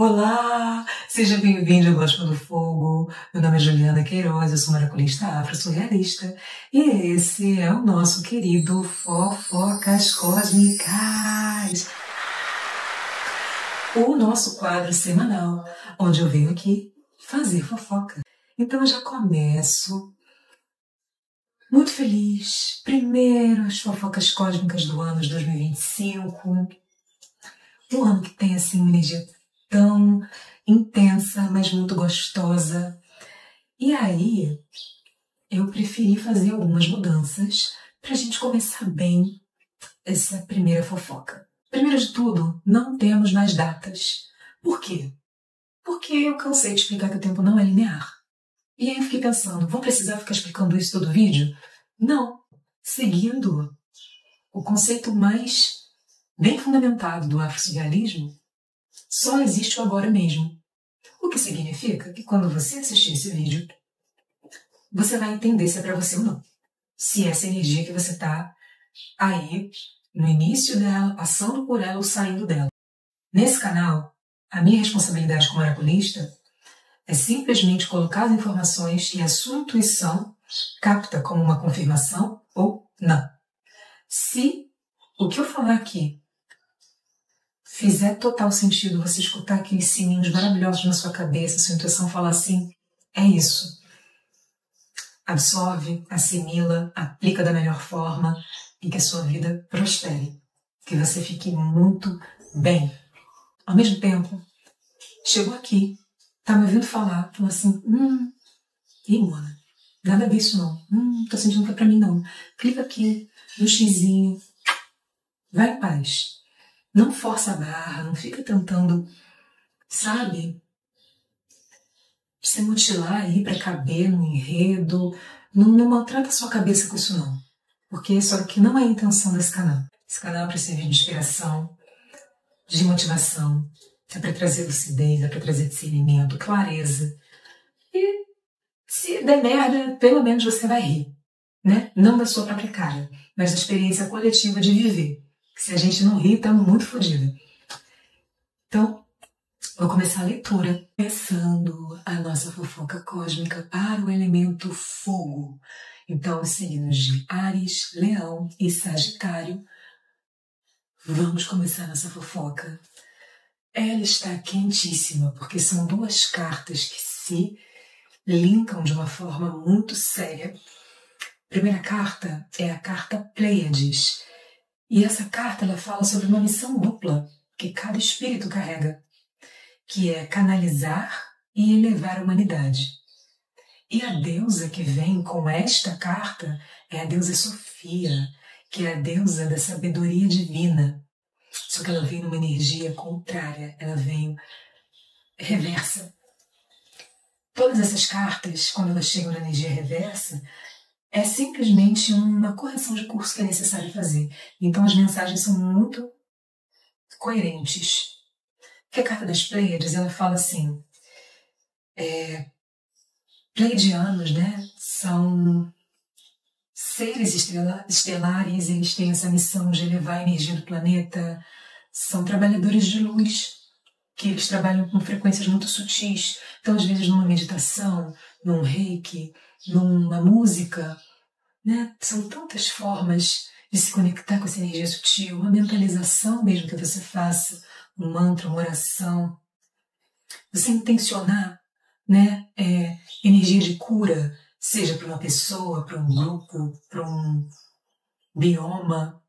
Olá, seja bem-vindo ao Gospel do Fogo. Meu nome é Juliana Queiroz, eu sou maraculista afro-surrealista e esse é o nosso querido Fofocas Cósmicas, o nosso quadro semanal, onde eu venho aqui fazer fofoca. Então eu já começo muito feliz. Primeiro, as fofocas cósmicas do ano de 2025. Um ano que tem assim uma energia tão intensa, mas muito gostosa. E aí, eu preferi fazer algumas mudanças para a gente começar bem essa primeira fofoca. Primeiro de tudo, não temos mais datas. Por quê? Porque eu cansei de explicar que o tempo não é linear. E aí eu fiquei pensando, vou precisar ficar explicando isso todo vídeo? Não. Seguindo o conceito mais bem fundamentado do afro-surrealismo, só existe o agora mesmo. O que significa que quando você assistir esse vídeo, você vai entender se é para você ou não. Se essa energia que você está aí, no início dela, passando por ela ou saindo dela. Nesse canal, a minha responsabilidade como maraculista é simplesmente colocar as informações e a sua intuição capta como uma confirmação ou não. Se o que eu falar aqui fizer total sentido, você escutar aqueles sininhos maravilhosos na sua cabeça, sua intuição falar assim, é isso. Absorve, assimila, aplica da melhor forma e que a sua vida prospere. Que você fique muito bem. Ao mesmo tempo, chegou aqui, tá me ouvindo falar, falou assim, ih, Mona, nada disso não. Tô sentindo que é pra mim não. Clica aqui no xizinho, vai em paz. Não força a barra, não fica tentando, sabe, se mutilar aí para caber no enredo. Não maltrata a sua cabeça com isso não. Porque isso aqui não é a intenção desse canal. Esse canal é para servir de inspiração, de motivação, é para trazer lucidez, é para trazer discernimento, clareza. E se der merda, pelo menos você vai rir, né? Não da sua própria cara, mas da experiência coletiva de viver. Se a gente não rir, estamos muito fodidos. Então, vou começar a leitura. Começando a nossa fofoca cósmica para o elemento fogo. Então, os signos de Áries, Leão e Sagitário. Vamos começar nossa fofoca. Ela está quentíssima, porque são duas cartas que se linkam de uma forma muito séria. A primeira carta é a carta Pleiades. E essa carta ela fala sobre uma missão dupla que cada espírito carrega, que é canalizar e elevar a humanidade. E a deusa que vem com esta carta é a deusa Sofia, que é a deusa da sabedoria divina. Só que ela vem numa energia contrária, ela vem reversa. Todas essas cartas, quando elas chegam na energia reversa, é simplesmente uma correção de curso que é necessário fazer. Então as mensagens são muito coerentes. Porque a carta das Pleiades, ela fala assim, pleiadianos, né, são seres estelares, eles têm essa missão de elevar a energia do planeta, são trabalhadores de luz, que eles trabalham com frequências muito sutis. Então, às vezes, numa meditação, num reiki, numa música, né? São tantas formas de se conectar com essa energia sutil, uma mentalização mesmo que você faça, um mantra, uma oração. Você intencionar, né? Energia de cura, seja para uma pessoa, para um grupo, para um bioma.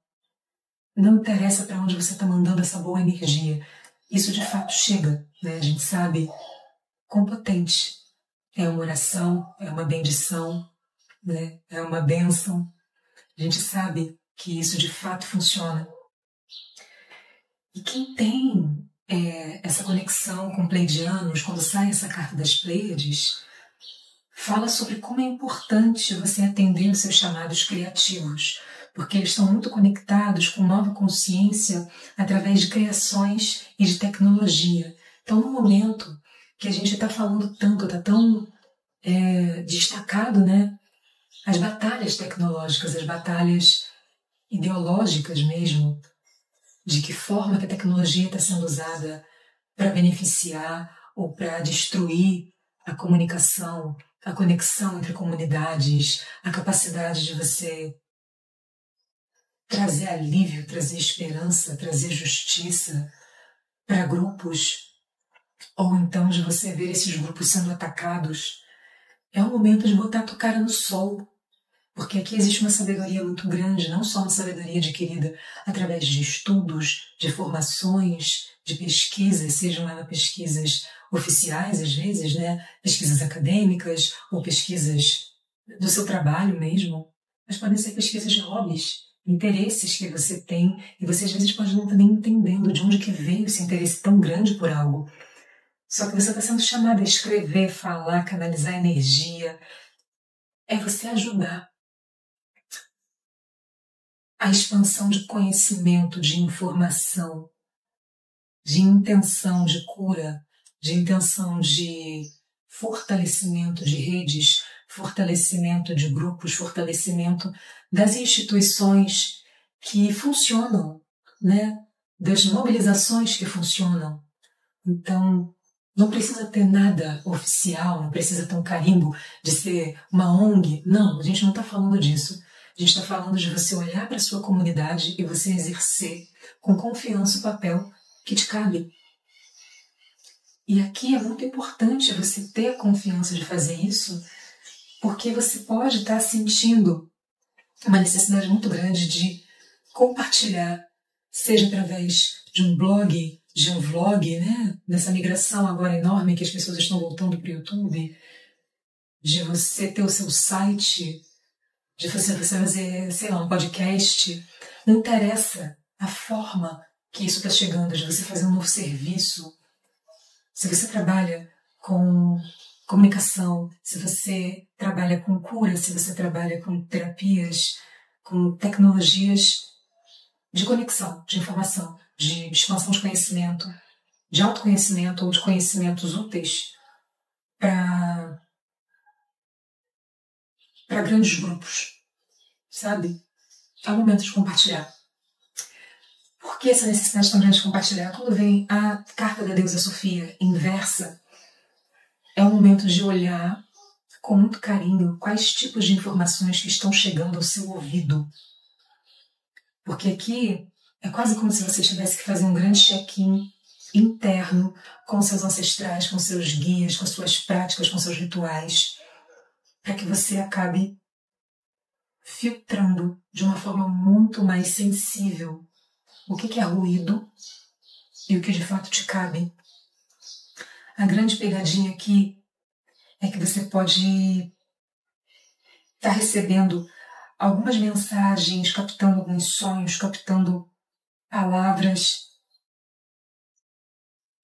Não interessa para onde você está mandando essa boa energia. Isso de fato chega, né? A gente sabe quão potente. É uma oração, é uma bendição, né? É uma bênção. A gente sabe que isso de fato funciona. E quem tem essa conexão com pleiadianos, quando sai essa carta das Pleiades, fala sobre como é importante você atender os seus chamados criativos, porque eles estão muito conectados com nova consciência através de criações e de tecnologia. Então, no momento que a gente está falando tanto, está tão destacado, né? As batalhas tecnológicas, as batalhas ideológicas mesmo, de que forma que a tecnologia está sendo usada para beneficiar ou para destruir a comunicação, a conexão entre comunidades, a capacidade de você trazer alívio, trazer esperança, trazer justiça para grupos, ou então de você ver esses grupos sendo atacados. É o momento de botar a tua cara no sol, porque aqui existe uma sabedoria muito grande, não só uma sabedoria adquirida através de estudos, de formações, de pesquisas, sejam elas pesquisas oficiais às vezes, né? Pesquisas acadêmicas ou pesquisas do seu trabalho mesmo, mas podem ser pesquisas de hobbies, interesses que você tem, e você às vezes pode não estar nem entendendo de onde que veio esse interesse tão grande por algo. Só que você está sendo chamado a escrever, falar, canalizar energia. É você ajudar a expansão de conhecimento, de informação, de intenção de cura, de intenção de fortalecimento de redes, fortalecimento de grupos, fortalecimento das instituições que funcionam, né? Das mobilizações que funcionam. Então, não precisa ter nada oficial, não precisa ter um carimbo de ser uma ONG. Não, a gente não está falando disso. A gente está falando de você olhar para a sua comunidade e você exercer com confiança o papel que te cabe. E aqui é muito importante você ter a confiança de fazer isso, porque você pode estar sentindo uma necessidade muito grande de compartilhar, seja através de um blog, de um vlog, né? Nessa migração agora enorme que as pessoas estão voltando para o YouTube, de você ter o seu site, de você fazer, sei lá, um podcast. Não interessa a forma que isso está chegando, de você fazer um novo serviço. Se você trabalha com comunicação, se você trabalha com cura, se você trabalha com terapias, com tecnologias de conexão, de informação, de expansão de conhecimento, de autoconhecimento ou de conhecimentos úteis para grandes grupos, sabe? É o momento de compartilhar. Por que essa necessidade tão grande de compartilhar? Quando vem a carta da deusa Sofia inversa, é o momento de olhar com muito carinho quais tipos de informações que estão chegando ao seu ouvido. Porque aqui é quase como se você tivesse que fazer um grande check-in interno com seus ancestrais, com seus guias, com suas práticas, com seus rituais, para que você acabe filtrando de uma forma muito mais sensível o que é ruído e o que de fato te cabe. A grande pegadinha aqui é que você pode estar recebendo algumas mensagens, captando alguns sonhos, captando palavras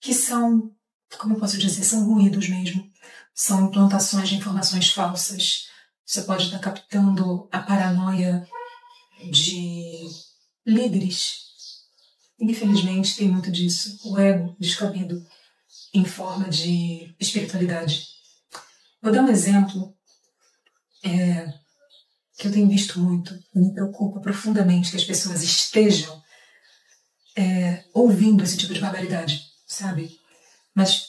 que são, como eu posso dizer, são ruídos mesmo. São implantações de informações falsas. Você pode estar captando a paranoia de líderes. Infelizmente, tem muito disso. O ego descabido em forma de espiritualidade. Vou dar um exemplo que eu tenho visto muito. Me preocupa profundamente que as pessoas estejam ouvindo esse tipo de barbaridade, sabe? Mas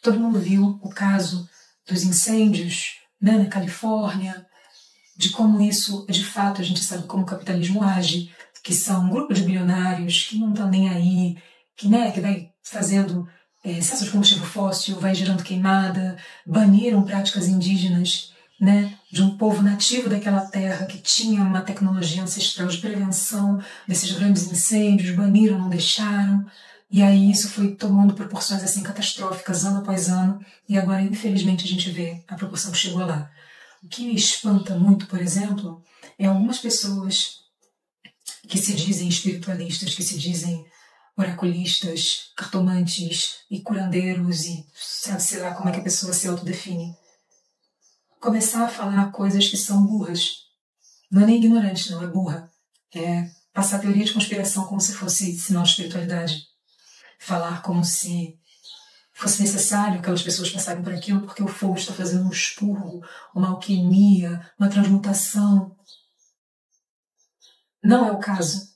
todo mundo viu o caso dos incêndios, né, na Califórnia, de como isso, de fato, a gente sabe como o capitalismo age, que são um grupo de bilionários que não estão nem aí, que vai fazendo excesso de combustível fóssil, vai gerando queimada, baniram práticas indígenas, né, de um povo nativo daquela terra que tinha uma tecnologia ancestral de prevenção desses grandes incêndios, baniram, não deixaram, e aí isso foi tomando proporções assim catastróficas ano após ano, e agora infelizmente a gente vê a proporção que chegou lá. O que me espanta muito, por exemplo, é algumas pessoas que se dizem espiritualistas, que se dizem oraculistas, cartomantes e curandeiros e sabe, sei lá como é que a pessoa se autodefine. Começar a falar coisas que são burras. Não é nem ignorante, não, é burra. É passar teoria de conspiração como se fosse sinal de espiritualidade. Falar como se fosse necessário aquelas pessoas passarem por aquilo porque o fogo está fazendo um expurgo, uma alquimia, uma transmutação. Não é o caso.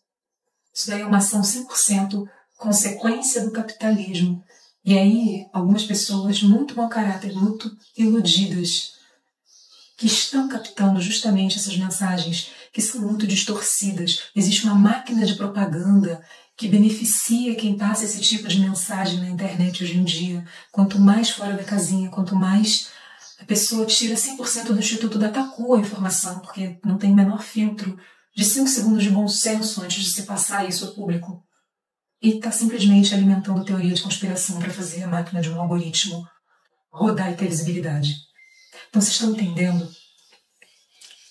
Isso daí é uma ação 100% consequência do capitalismo E aí, algumas pessoas muito mau caráter, muito iludidas, que estão captando justamente essas mensagens que são muito distorcidas. Existe uma máquina de propaganda que beneficia quem passa esse tipo de mensagem na internet hoje em dia. Quanto mais fora da casinha, quanto mais a pessoa tira 100% do Instituto Dataku a informação, porque não tem o menor filtro de 5 segundos de bom senso antes de se passar isso ao público. E está simplesmente alimentando teoria de conspiração para fazer a máquina de um algoritmo rodar e ter visibilidade. Então vocês estão entendendo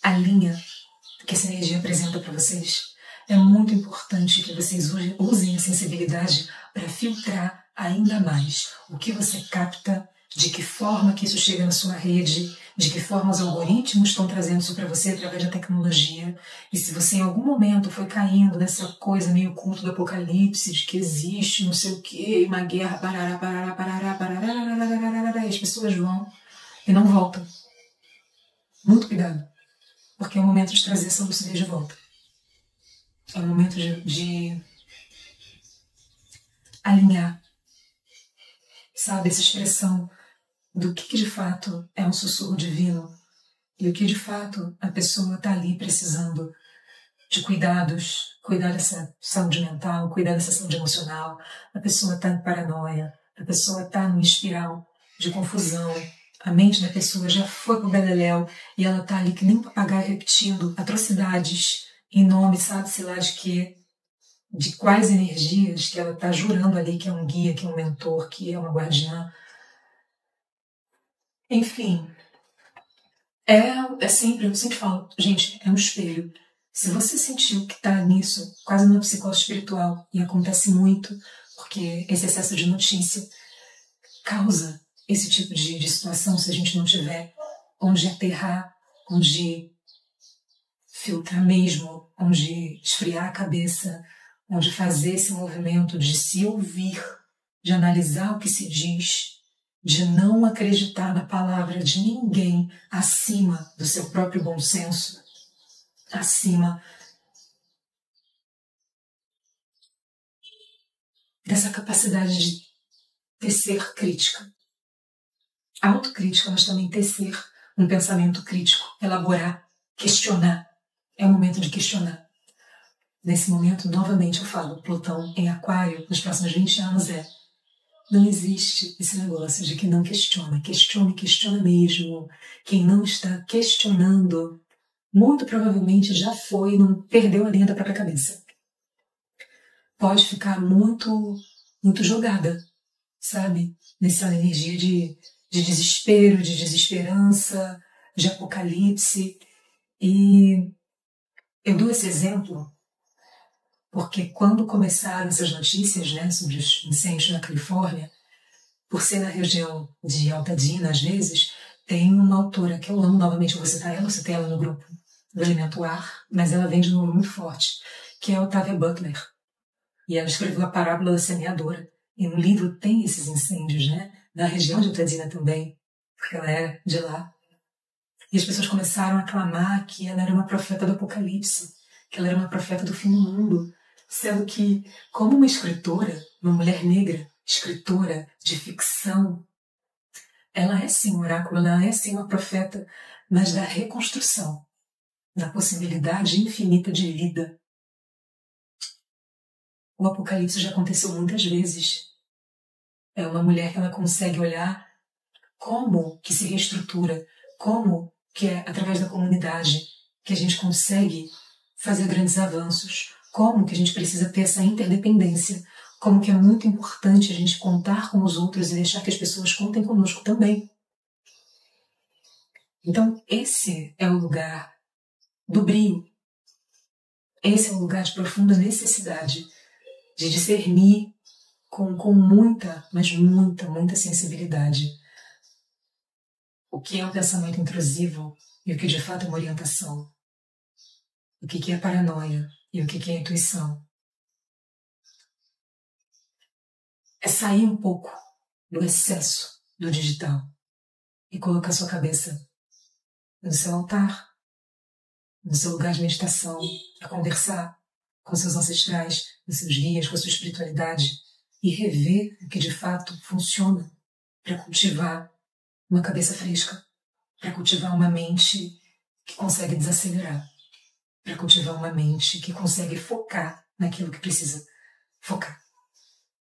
a linha que essa energia apresenta para vocês? É muito importante que vocês usem a sensibilidade para filtrar ainda mais o que você capta, de que forma que isso chega na sua rede, de que forma os algoritmos estão trazendo isso para você através da tecnologia. E se você em algum momento foi caindo nessa coisa meio culto do apocalipse, de que existe não sei o quê, uma guerra, parará, parará, parará, parará, e as pessoas vão e não voltam. Muito cuidado, porque é o momento de trazer essa lucidez de volta. É o momento de alinhar, sabe, essa expressão do que de fato é um sussurro divino e o que de fato a pessoa está ali precisando de cuidados, cuidar dessa saúde mental, cuidar dessa saúde emocional. A pessoa está em paranoia, a pessoa está numa espiral de confusão, a mente da pessoa já foi pro beleléu e ela está ali que nem papagaio repetindo atrocidades em nome, sabe-se lá de quê, de quais energias que ela está jurando ali que é um guia, que é um mentor, que é uma guardiã. Enfim, é sempre, eu sempre falo, gente, é um espelho. Se você sentiu que está nisso, quase numa psicose espiritual, e acontece muito, porque esse excesso de notícia causa esse tipo de situação, se a gente não tiver onde aterrar, onde filtrar mesmo, onde esfriar a cabeça, onde fazer esse movimento de se ouvir, de analisar o que se diz, de não acreditar na palavra de ninguém acima do seu próprio bom senso, acima dessa capacidade de tecer crítica. Autocrítica, mas também tecer um pensamento crítico, elaborar, questionar. É o momento de questionar. Nesse momento, novamente eu falo, Plutão em Aquário, nos próximos 20 anos não existe esse negócio de que não questiona. Questiona mesmo. Quem não está questionando, muito provavelmente já foi, não perdeu a linha da própria cabeça. Pode ficar muito jogada, sabe? Nessa energia de desespero, de desesperança, de apocalipse. E eu dou esse exemplo porque quando começaram essas notícias, né, sobre os incêndios na Califórnia, por ser na região de Altadena, às vezes, tem uma autora que eu amo, novamente eu vou citar ela, eu citei ela no grupo do Alimento Ar, mas ela vem de novo muito forte, que é a Octavia Butler. E ela escreveu a Parábola da Semeadora. E no livro tem esses incêndios, né, na região de Altadena também, porque ela é de lá. E as pessoas começaram a clamar que ela era uma profeta do Apocalipse, que ela era uma profeta do fim do mundo, sendo que, como uma escritora, uma mulher negra, escritora de ficção, ela é sim um oráculo, ela é sim uma profeta, mas da reconstrução, da possibilidade infinita de vida. O Apocalipse já aconteceu muitas vezes. É uma mulher que ela consegue olhar como que se reestrutura, como que é através da comunidade que a gente consegue fazer grandes avanços, como que a gente precisa ter essa interdependência, como que é muito importante a gente contar com os outros e deixar que as pessoas contem conosco também. Então, esse é o lugar do brio. Esse é um lugar de profunda necessidade de discernir com muita, mas muita sensibilidade o que é um pensamento intrusivo e o que de fato é uma orientação. O que é paranoia e o que é intuição. É sair um pouco do excesso do digital e colocar sua cabeça no seu altar, no seu lugar de meditação, a conversar com seus ancestrais, com seus guias, com a sua espiritualidade e rever o que de fato funciona para cultivar uma cabeça fresca, para cultivar uma mente que consegue desacelerar, para cultivar uma mente que consegue focar naquilo que precisa focar.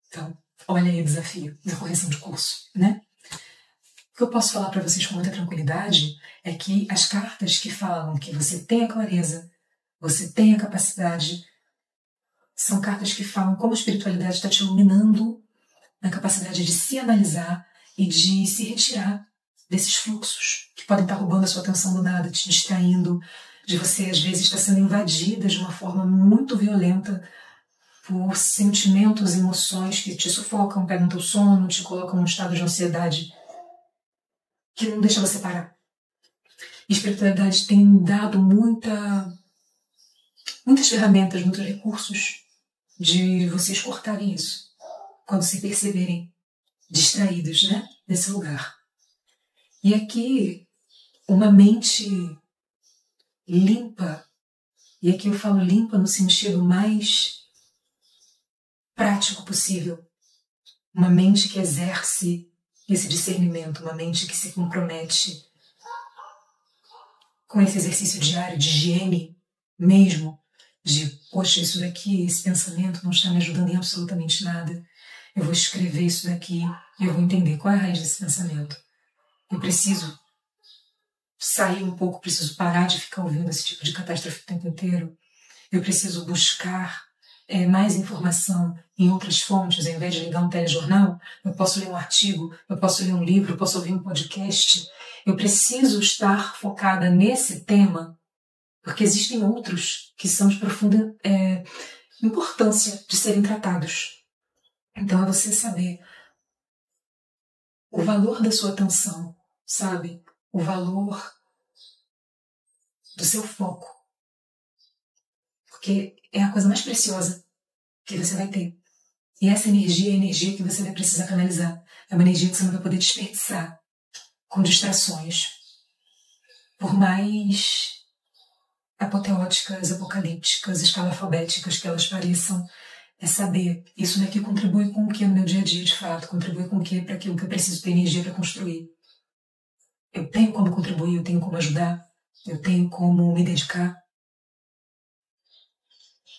Então, olha aí o desafio da correção de curso, né? O que eu posso falar para vocês com muita tranquilidade é que as cartas que falam que você tem a clareza, você tem a capacidade, são cartas que falam como a espiritualidade está te iluminando na capacidade de se analisar e de se retirar desses fluxos que podem estar roubando a sua atenção do nada, te distraindo, de você às vezes estar sendo invadida de uma forma muito violenta por sentimentos, emoções que te sufocam, pegam teu sono, te colocam num estado de ansiedade que não deixa você parar. A espiritualidade tem dado muitas ferramentas, muitos recursos de vocês cortarem isso quando se perceberem distraídos, né, desse lugar. E aqui, uma mente limpa, e aqui eu falo limpa no sentido mais prático possível, uma mente que exerce esse discernimento, uma mente que se compromete com esse exercício diário de higiene mesmo, de, poxa, isso daqui, esse pensamento não está me ajudando em absolutamente nada. Eu vou escrever isso daqui e eu vou entender qual é a raiz desse pensamento. Eu preciso sair um pouco, preciso parar de ficar ouvindo esse tipo de catástrofe o tempo inteiro. Eu preciso buscar mais informação em outras fontes, ao invés de ligar um telejornal, eu posso ler um artigo, eu posso ler um livro, eu posso ouvir um podcast. Eu preciso estar focada nesse tema, porque existem outros que são de profunda importância de serem tratados. Então é você saber o valor da sua atenção, sabe? O valor do seu foco. Porque é a coisa mais preciosa que você vai ter. E essa energia é a energia que você vai precisar canalizar. É uma energia que você não vai poder desperdiçar com distrações. Por mais apoteóticas, apocalípticas, escalafobéticas que elas pareçam, é saber, isso daqui contribui com o que no meu dia a dia de fato, contribui com o que para aquilo que eu preciso ter energia para construir. Eu tenho como contribuir, eu tenho como ajudar, eu tenho como me dedicar.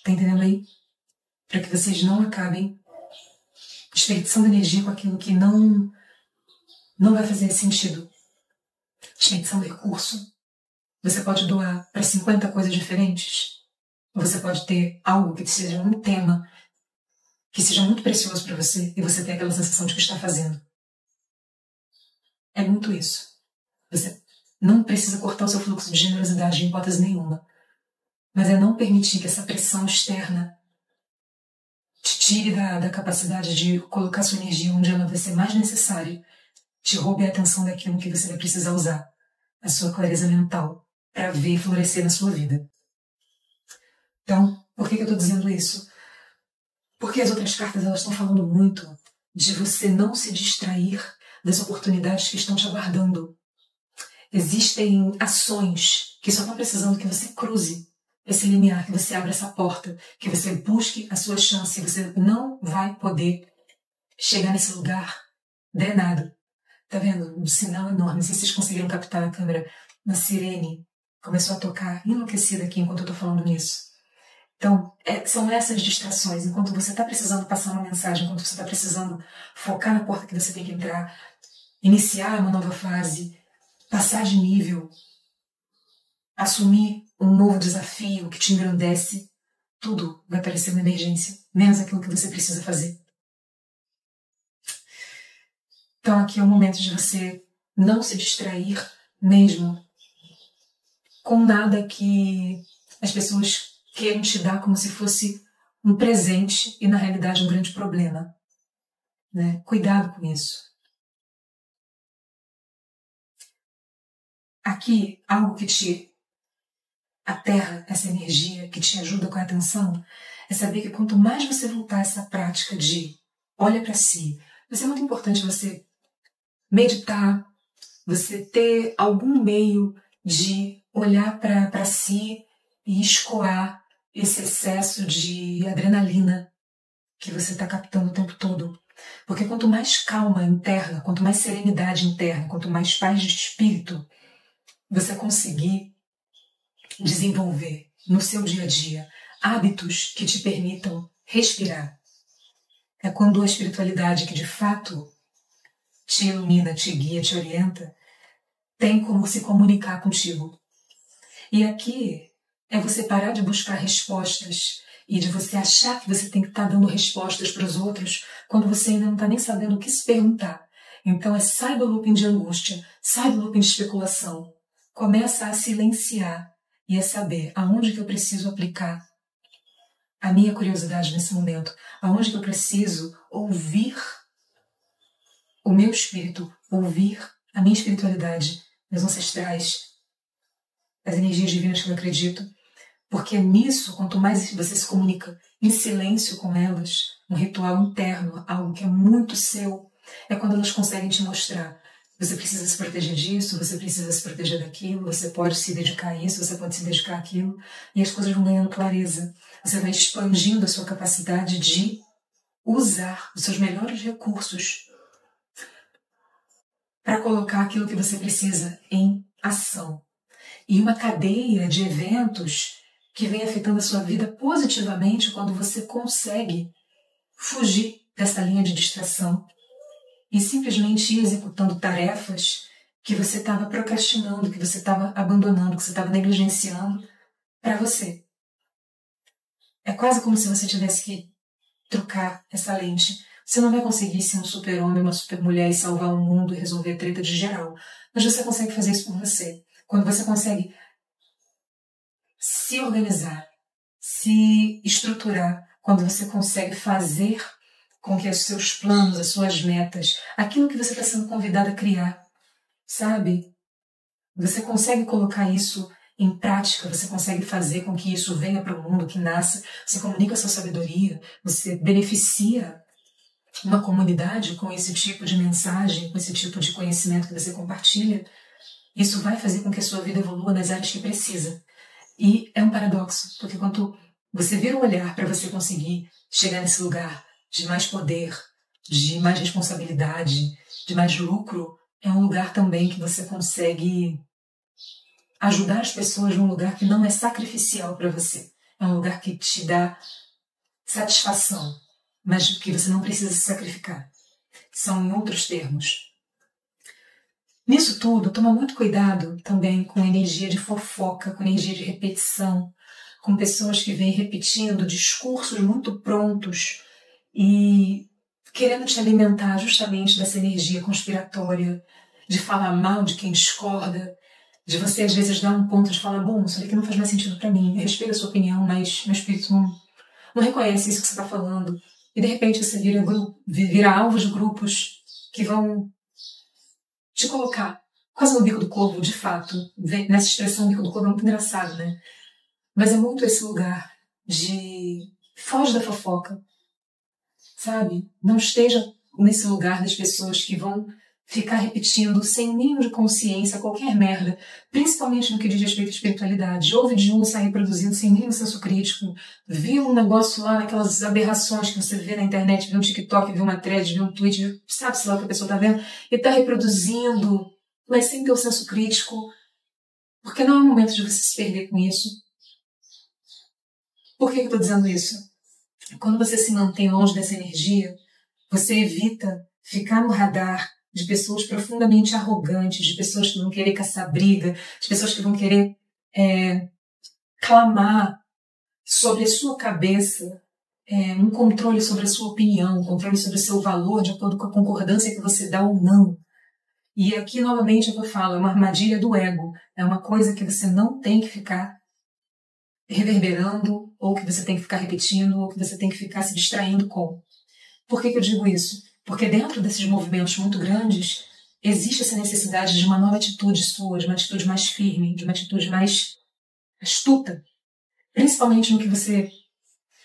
Tá entendendo aí? Para que vocês não acabem desperdiçando energia com aquilo que não vai fazer sentido. Desperdiçando recurso. Você pode doar para 50 coisas diferentes. Ou você pode ter algo que seja um tema que seja muito precioso para você e você tem aquela sensação de que está fazendo. É muito isso. Você não precisa cortar o seu fluxo de generosidade em hipótese nenhuma. Mas é não permitir que essa pressão externa te tire da capacidade de colocar sua energia onde ela vai ser mais necessária, te roube a atenção daquilo que você vai precisar usar, a sua clareza mental, para ver florescer na sua vida. Então, por que eu estou dizendo isso? Porque as outras cartas elas estão falando muito de você não se distrair das oportunidades que estão te aguardando. Existem ações que só estão precisando que você cruze esse limiar, que você abra essa porta, que você busque a sua chance. Você não vai poder chegar nesse lugar drenado. Tá vendo? Um sinal enorme. Não sei se vocês conseguiram captar a câmera. Uma sirene começou a tocar enlouquecida aqui enquanto eu tô falando nisso. Então, são essas distrações. Enquanto você está precisando passar uma mensagem, enquanto você está precisando focar na porta que você tem que entrar, iniciar uma nova fase, passar de nível, assumir um novo desafio que te engrandece, tudo vai parecer uma emergência, menos aquilo que você precisa fazer. Então aqui é o momento de você não se distrair mesmo com nada que as pessoas queiram te dar como se fosse um presente e na realidade um grande problema. Né? Cuidado com isso. Aqui, algo que te aterra essa energia, que te ajuda com a atenção, é saber que quanto mais você voltar a essa prática de olha para si, vai ser muito importante você meditar, você ter algum meio de olhar para si e escoar esse excesso de adrenalina que você está captando o tempo todo quanto mais calma interna, quanto mais serenidade interna, quanto mais paz de espírito você conseguir desenvolver no seu dia a dia hábitos que te permitam respirar, é quando a espiritualidade que de fato te ilumina, te guia, te orienta, tem como se comunicar contigo. E aqui é você parar de buscar respostas e de você achar que você tem que estar dando respostas para os outros quando você ainda não está nem sabendo o que se perguntar. Então sai do looping de angústia, sai do looping de especulação. Começa a silenciar e a saber aonde que eu preciso aplicar a minha curiosidade nesse momento, aonde que eu preciso ouvir o meu espírito, ouvir a minha espiritualidade, meus ancestrais, as energias divinas que eu acredito, porque nisso, quanto mais você se comunica em silêncio com elas, um ritual interno, algo que é muito seu, é quando elas conseguem te mostrar. Você precisa se proteger disso, você precisa se proteger daquilo, você pode se dedicar a isso, você pode se dedicar àquilo, e as coisas vão ganhando clareza. Você vai expandindo a sua capacidade de usar os seus melhores recursos para colocar aquilo que você precisa em ação. E uma cadeia de eventos que vem afetando a sua vida positivamente quando você consegue fugir dessa linha de distração e simplesmente ir executando tarefas que você estava procrastinando, que você estava abandonando, que você estava negligenciando para você. É quase como se você tivesse que trocar essa lente. Você não vai conseguir ser um super-homem, uma super-mulher e salvar o mundo e resolver a treta de geral, mas você consegue fazer isso por você. Quando você consegue se organizar, se estruturar, quando você consegue fazer com que os seus planos, as suas metas, aquilo que você está sendo convidado a criar, sabe? Você consegue colocar isso em prática, você consegue fazer com que isso venha para o mundo, que nasça, você comunica a sua sabedoria, você beneficia uma comunidade com esse tipo de mensagem, com esse tipo de conhecimento que você compartilha, isso vai fazer com que a sua vida evolua nas áreas que precisa. E é um paradoxo, porque quando você vira o olhar para você conseguir chegar nesse lugar de mais poder, de mais responsabilidade, de mais lucro, é um lugar também que você consegue ajudar as pessoas num lugar que não é sacrificial para você. É um lugar que te dá satisfação, mas que você não precisa se sacrificar. São em outros termos. Nisso tudo, toma muito cuidado também com a energia de fofoca, com a energia de repetição, com pessoas que vêm repetindo discursos muito prontos e querendo te alimentar justamente dessa energia conspiratória, de falar mal de quem discorda, de você às vezes dar um ponto de falar, bom, isso daqui não faz mais sentido para mim, eu respeito a sua opinião, mas meu espírito não reconhece isso que você está falando. E de repente você vira alvo de grupos que vão te colocar quase no bico do corvo, de fato. Nessa expressão bico do corvo é muito engraçado, né? Mas é muito esse lugar de foge da fofoca, sabe? Não esteja nesse lugar das pessoas que vão ficar repetindo sem mínimo de consciência qualquer merda, principalmente no que diz respeito à espiritualidade. Ouve de um sair produzindo sem mínimo senso crítico, viu um negócio lá, naquelas aberrações que você vê na internet, viu um TikTok, viu uma thread, viu um tweet, viu, sabe-se lá o que a pessoa tá vendo, e tá reproduzindo, mas sem ter o senso crítico, porque não é o momento de você se perder com isso. Por que eu estou dizendo isso? Quando você se mantém longe dessa energia, você evita ficar no radar de pessoas profundamente arrogantes, de pessoas que vão querer caçar briga, de pessoas que vão querer clamar sobre a sua cabeça um controle sobre a sua opinião, um controle sobre o seu valor de acordo com a concordância que você dá ou não. E aqui, novamente, é o que eu falo, é uma armadilha do ego, é uma coisa que você não tem que ficar reverberando, ou que você tem que ficar repetindo, ou que você tem que ficar se distraindo com. Por que eu digo isso? Porque dentro desses movimentos muito grandes, existe essa necessidade de uma nova atitude sua, de uma atitude mais firme, de uma atitude mais astuta. Principalmente no que você...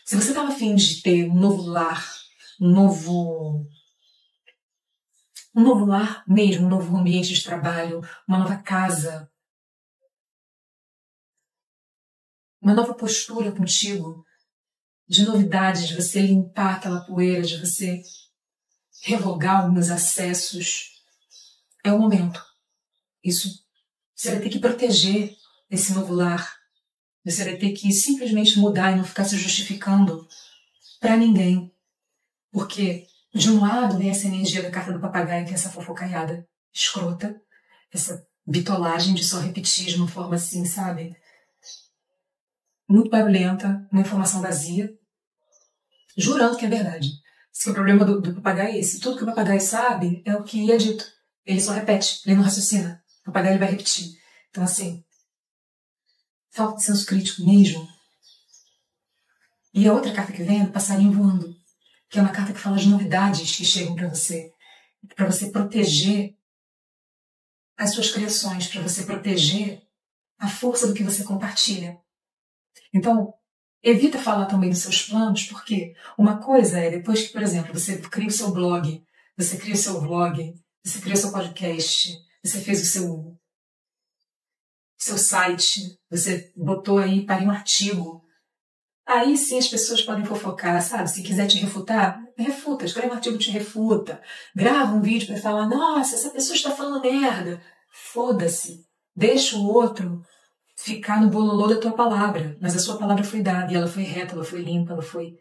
Se você estava a fim de ter um novo lar, um novo lar mesmo, um novo ambiente de trabalho, uma nova casa, uma nova postura contigo, de novidade, de você limpar aquela poeira, de você revogar alguns acessos, é o momento. Isso você vai ter que proteger esse novo lar. Você vai ter que simplesmente mudar e não ficar se justificando para ninguém. Porque, de um lado, vem essa energia da carta do papagaio, que é essa fofocaiada escrota, essa bitolagem de só repetir de uma forma assim, sabe? Muito barulhenta, uma informação vazia, jurando que é verdade. Esse que é o problema do papagaio é esse. Tudo que o papagaio sabe é o que é dito. Ele só repete, ele não raciocina. O papagaio ele vai repetir. Então, assim, falta de senso crítico mesmo. E a outra carta que vem é do passarinho voando, que é uma carta que fala as novidades que chegam para você proteger as suas criações, para você proteger a força do que você compartilha. Então, evita falar também dos seus planos, porque uma coisa é, depois que, por exemplo, você cria o seu blog, você cria o seu vlog, você cria o seu podcast, você fez o seu site, você botou aí para um artigo. Aí sim as pessoas podem fofocar, sabe? Se quiser te refutar, refuta, escreve um artigo que te refuta. Grava um vídeo para falar, nossa, essa pessoa está falando merda. Foda-se. Deixa o outro ficar no bololô da tua palavra. Mas a sua palavra foi dada e ela foi reta, ela foi limpa, ela foi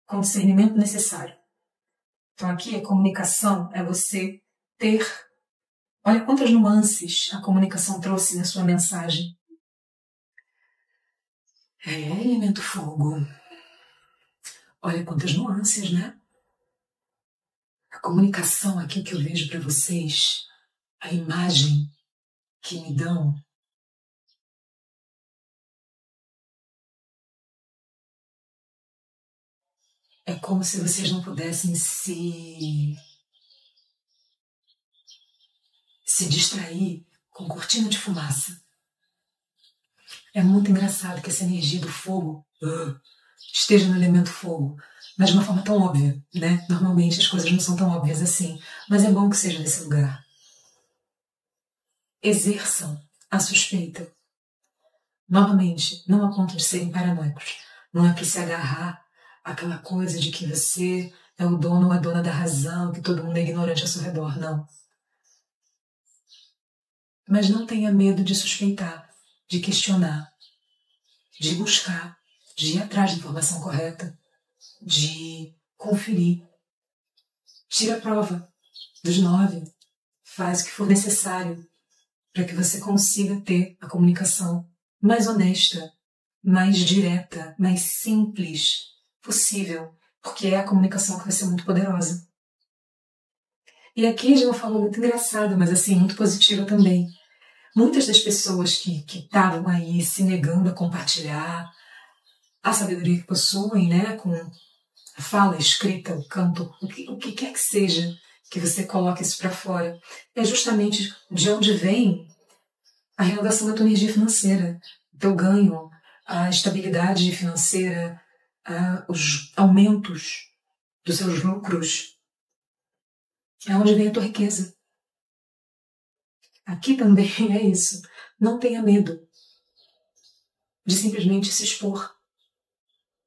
com o discernimento necessário. Então aqui a comunicação é você ter... Olha quantas nuances a comunicação trouxe na sua mensagem. Elemento fogo. Olha quantas nuances, né? A comunicação aqui que eu vejo para vocês, a imagem que me dão, é como se vocês não pudessem se distrair com cortina de fumaça. É muito engraçado que essa energia do fogo esteja no elemento fogo, mas de uma forma tão óbvia, né? Normalmente as coisas não são tão óbvias assim, mas é bom que seja nesse lugar. Exerçam a suspeita. Novamente, não a ponto de serem paranoicos. Não é para se agarrar àquela coisa de que você é o dono ou a dona da razão, que todo mundo é ignorante ao seu redor, não. Mas não tenha medo de suspeitar, de questionar, de buscar, de ir atrás da informação correta, de conferir. Tira a prova dos 9, faz o que for necessário para que você consiga ter a comunicação mais honesta, mais direta, mais simples possível, porque é a comunicação que vai ser muito poderosa. E aqui de uma forma muito engraçada, mas assim, muito positiva também. Muitas das pessoas que estavam aí se negando a compartilhar a sabedoria que possuem, né, com a fala, a escrita, o canto, o que quer que seja que você coloque isso para fora, é justamente de onde vem a renovação da tua energia financeira, o teu ganho, a estabilidade financeira, os aumentos dos seus lucros. É onde vem a tua riqueza. Aqui também é isso. Não tenha medo de simplesmente se expor.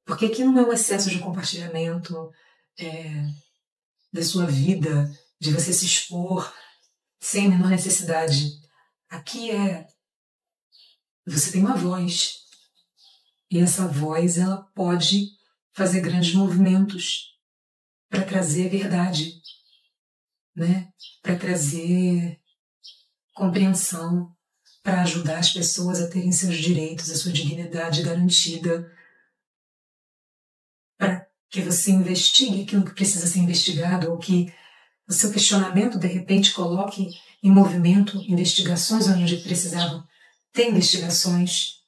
Porque aqui não é um excesso de compartilhamento da sua vida, de você se expor sem a menor necessidade. Aqui você tem uma voz. E essa voz, ela pode fazer grandes movimentos para trazer a verdade, né? Para trazer compreensão, para ajudar as pessoas a terem seus direitos, a sua dignidade garantida, para que você investigue aquilo que precisa ser investigado, ou que o seu questionamento, de repente, coloque em movimento investigações onde precisavam ter investigações.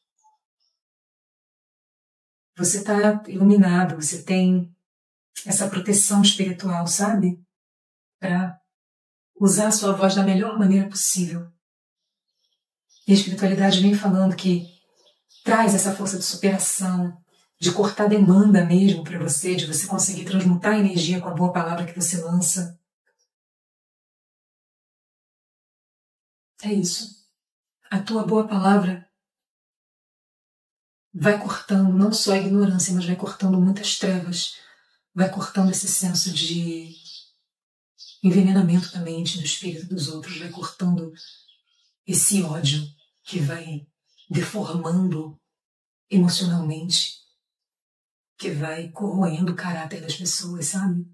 Você está iluminado, você tem essa proteção espiritual, sabe? Para usar a sua voz da melhor maneira possível. E a espiritualidade vem falando que traz essa força de superação, de cortar demanda mesmo para você, de você conseguir transmutar a energia com a boa palavra que você lança. É isso. A tua boa palavra vai cortando não só a ignorância, mas vai cortando muitas trevas, vai cortando esse senso de envenenamento da mente, do espírito dos outros, vai cortando esse ódio que vai deformando emocionalmente, que vai corroendo o caráter das pessoas, sabe?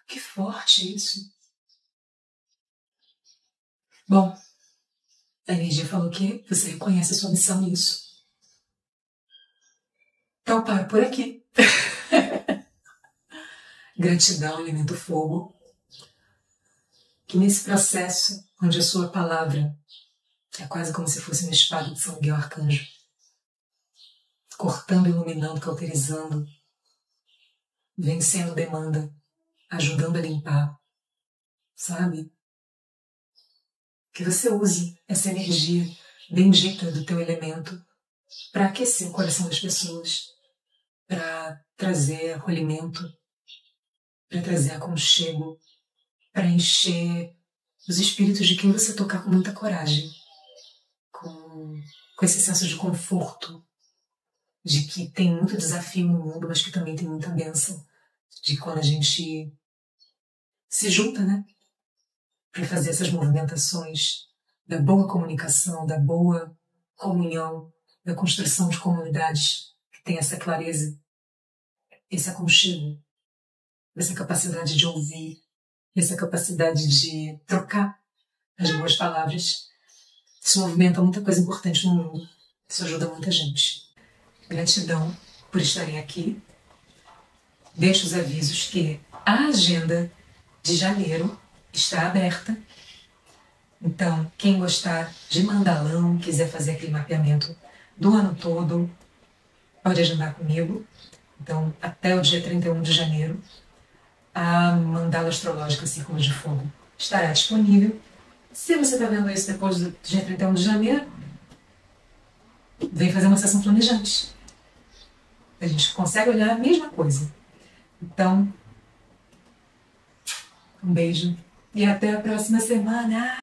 Que forte isso. Bom, a energia falou que você reconhece a sua missão nisso. Então paro por aqui. Gratidão, elemento fogo. Que nesse processo, onde a sua palavra é quase como se fosse uma espada de São Miguel Arcanjo, cortando, iluminando, cauterizando, vencendo demanda, ajudando a limpar, sabe? Que você use essa energia bendita do teu elemento para aquecer o coração das pessoas, para trazer acolhimento, para trazer aconchego, para encher os espíritos de quem você tocar com muita coragem, com esse senso de conforto, de que tem muito desafio no mundo, mas que também tem muita bênção, de quando a gente se junta, né, para fazer essas movimentações da boa comunicação, da boa comunhão, da construção de comunidades que tem essa clareza, esse aconchego, essa capacidade de ouvir, essa capacidade de trocar as boas palavras. Isso movimenta muita coisa importante no mundo. Isso ajuda muita gente. Gratidão por estarem aqui. Deixo os avisos que a agenda de janeiro está aberta. Então, quem gostar de mandalão, quiser fazer aquele mapeamento do ano todo, pode agendar comigo. Então, até o dia 31 de janeiro, a mandala astrológica Círculo de Fogo estará disponível. Se você está vendo isso depois do dia 31 de janeiro, vem fazer uma sessão planejante. A gente consegue olhar a mesma coisa. Então, um beijo e até a próxima semana!